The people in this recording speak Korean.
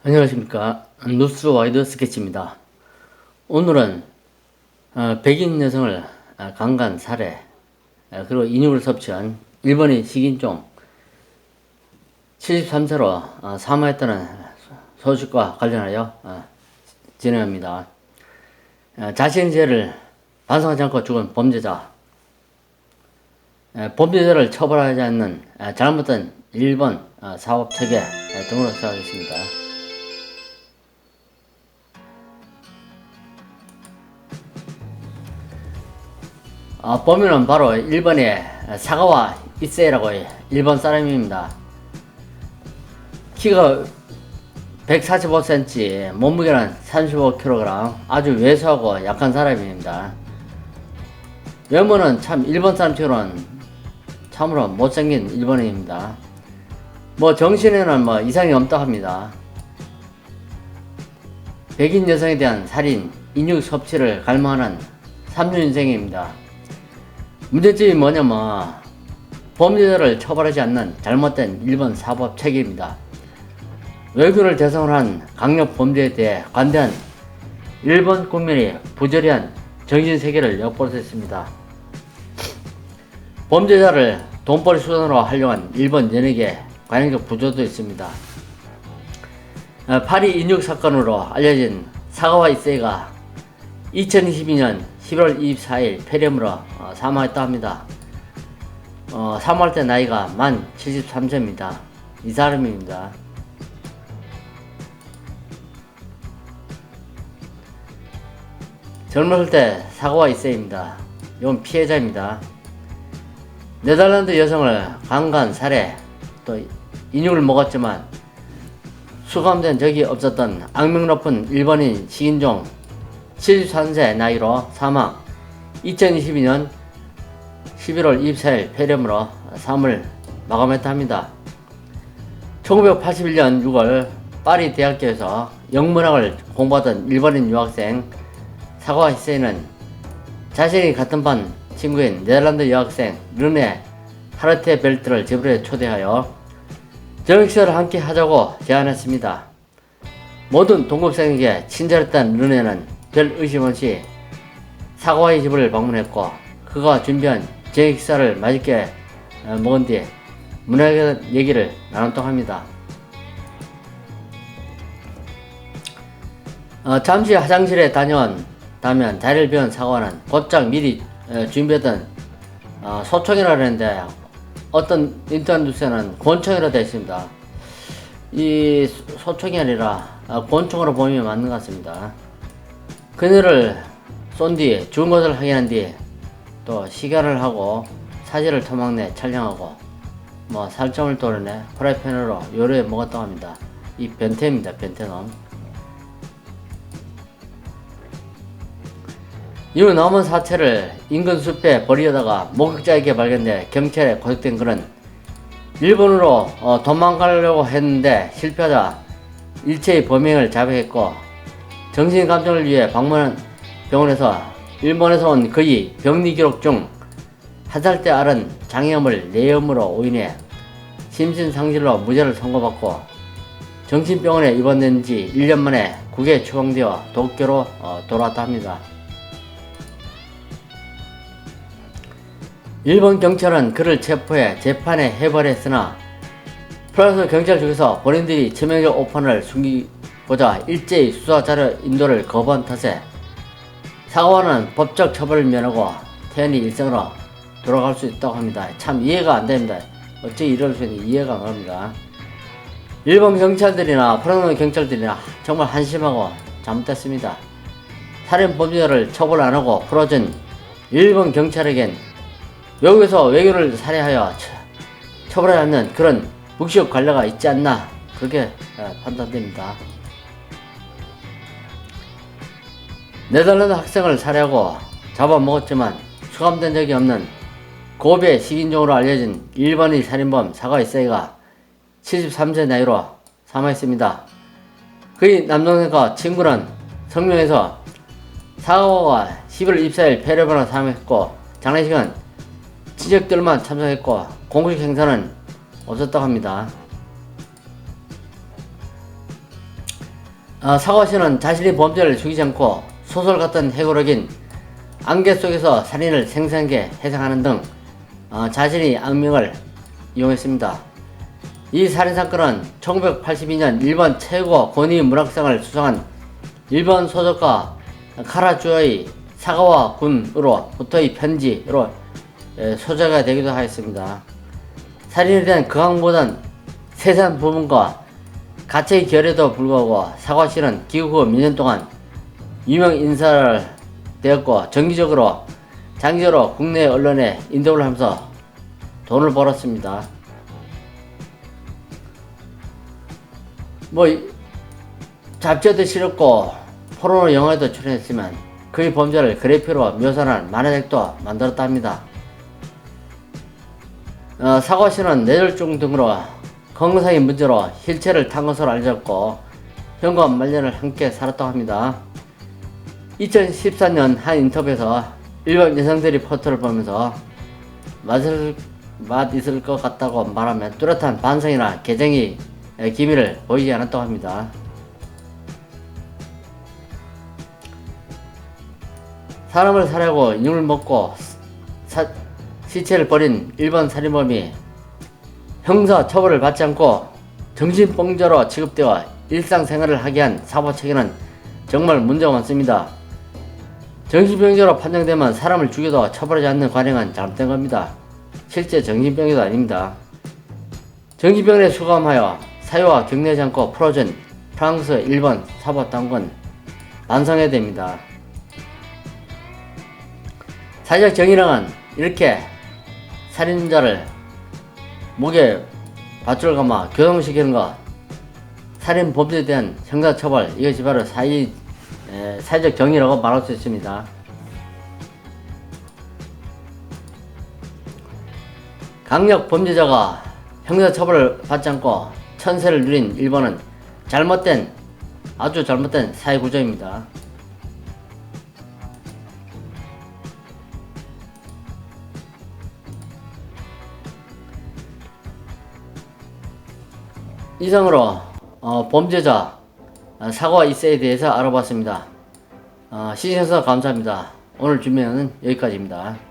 안녕하십니까. 뉴스 와이드 스케치입니다. 오늘은 백인 여성을 강간 살해 그리고 인육을 섭취한 일본인 식인종 73세로 사망했다는 소식과 관련하여 진행합니다. 자신의 죄를 반성하지 않고 죽은 범죄자, 범죄자를 처벌하지 않는 잘못된 일본 사법체계 등으로 시작하겠습니다. 범인은 바로 일본의 사가와 이세이라고 일본 사람입니다. 키가 145cm, 몸무게는 35kg, 아주 왜소하고 약한 사람입니다. 외모는 참 일본 사람치고는 참으로 못생긴 일본인입니다. 정신에는 이상이 없다 합니다. 백인 여성에 대한 살인, 인육 섭취를 갈망하는 3년 인생입니다. 문제점이 뭐냐면 범죄자를 처벌하지 않는 잘못된 일본 사법 체계입니다. 외교를 대상으로 한 강력 범죄에 대해 관대한 일본 국민이 부조리한 정신세계를 엿볼 수 있습니다. 범죄자를 돈벌이 수단으로 활용한 일본 연예계 관행적 부조도 있습니다. 파리 인육 사건으로 알려진 사가와 이세이가 2022년 11월 24일 폐렴으로 사망했다 합니다. 사망할 때 나이가 만 73세입니다. 이 사람입니다. 젊었을 때 사가와 이세이입니다. 이건 피해자입니다. 네덜란드 여성을 강간, 살해, 또 인육을 먹었지만 수감된 적이 없었던 악명 높은 일본인 식인종 73세 나이로 사망, 2022년 11월 24일 폐렴으로 삶을 마감했다 합니다. 1981년 6월 파리 대학교에서 영문학을 공부하던 일본인 유학생 사가와 이세이는 자신이 같은 반 친구인 네덜란드 여학생 르네 하르테벨트를 집으로 초대하여 저녁 식사를 함께 하자고 제안했습니다. 모든 동급생에게 친절했던 르네는 별 의심 없이 사가와의 집을 방문했고 그가 준비한 저녁 식사를 맛있게 먹은 뒤 문학에 얘기를 나눴다고 합니다. 잠시 화장실에 다녀온다면 자리를 비운 사가와는 곧장 미리 준비했던 소총이라고 했는데 어떤 인터넷 뉴스에는 권총이라고 되어 있습니다. 이 소총이 아니라 권총으로 보면 맞는 것 같습니다. 그녀를 쏜 뒤 죽은 것을 확인한 뒤 또 시간을 하고 사진을 토막내 촬영하고 살점을 도려내 프라이팬으로 요리해 먹었다고 합니다. 이 변태입니다. 변태놈. 이후 남은 사체를 인근 숲에 버리려다가 목격자에게 발견돼 경찰에 고속된 그는 일본으로 도망가려고 했는데 실패하자 일체의 범행을 자백했고 정신감정을 위해 방문한 병원에서 일본에서 온 그의 병리 기록 중 한 살 때 앓은 장애염을 뇌염으로 오인해 심신상실로 무죄를 선고받고 정신병원에 입원된 지 1년 만에 국외에 추방되어 도쿄로 돌아왔다 합니다. 일본 경찰은 그를 체포해 재판에 해발했으나 프랑스 경찰 측에서 본인들이 치명적 오판을 숨기고자 일제히 수사 자료 인도를 거부한 탓에 사가와는 법적 처벌을 면하고 태연히 일생으로 돌아갈 수 있다고 합니다. 참 이해가 안 됩니다. 어찌 이럴 수 있는지 이해가 안 갑니다. 일본 경찰들이나 프랑스 경찰들이나 정말 한심하고 잘못됐습니다. 살인 범죄자를 처벌 안 하고 풀어준 일본 경찰에겐 외국에서 외교를 살해하여 처벌하지 않는 그런 묵시적 관례가 있지 않나 그렇게 판단됩니다. 네덜란드 학생을 살해하고 잡아먹었지만 수감된 적이 없는 고베 식인종으로 알려진 일본인 살인범 사가와 이세이가 73세 나이로 사망했습니다. 그의 남동생과 친구는 성명에서 사가와가 11월 24일 폐렴으로 사망했고 장례식은 친척들만 참석했고 공식 행사는 없었다고 합니다. 사과씨는 자신이 범죄를 죽이지 않고 소설 같은 해고록인 안개 속에서 살인을 생생하게 해석하는 등 자신의 악명을 이용했습니다. 이 살인사건은 1982년 일본 최고 권위 문학상을 수상한 일본 소설가 카라주오의 사과와 군으로부터의 편지로 소재가 되기도 하였습니다. 살인에 대한 극악무도한 세세한 부분과 가책의 결에도 불구하고 사과씨는 귀국 후 몇 년 동안 유명 인사를 되었고 장기적으로 국내 언론에 인터뷰를 하면서 돈을 벌었습니다. 잡지에도 실었고 포르노 영화에도 출연했지만 그의 범죄를 그래픽으로 묘사하는 만화책도 만들었다 합니다. 사과씨는 뇌졸중 등으로 건강상의 문제로 휠체어를 탄 것으로 알려졌고 형과 말년을 함께 살았다고 합니다. 2014년 한 인터뷰에서 일본 여성들이 포토를 보면서 맛 있을 것 같다고 말하며 뚜렷한 반성이나 개정의 기미를 보이지 않았다고 합니다. 사람을 살해하고 인육을 먹고 시체를 버린 일본 살인범이 형사 처벌을 받지 않고 정신병자로 취급되어 일상생활을 하게 한 사법 체계는 정말 문제가 많습니다. 정신병자로 판정되면 사람을 죽여도 처벌하지 않는 관행은 잘못된 겁니다. 실제 정신병자도 아닙니다. 정신병에 수감하여 사유와 격리하지 않고 풀어준 프랑스, 일본 사법당국은 반성해야 됩니다. 사회적 정의랑은 이렇게 살인자를 목에 밧줄을 감아 교통시키는 것, 살인 범죄에 대한 형사처벌, 이것이 바로 사회적 정의라고 말할 수 있습니다. 강력 범죄자가 형사처벌을 받지 않고 천세를 누린 일본은 아주 잘못된 사회구조입니다. 이상으로 범죄자 사과 이세에 대해서 알아봤습니다. 시청해주셔서 감사합니다. 오늘 준비는 여기까지입니다.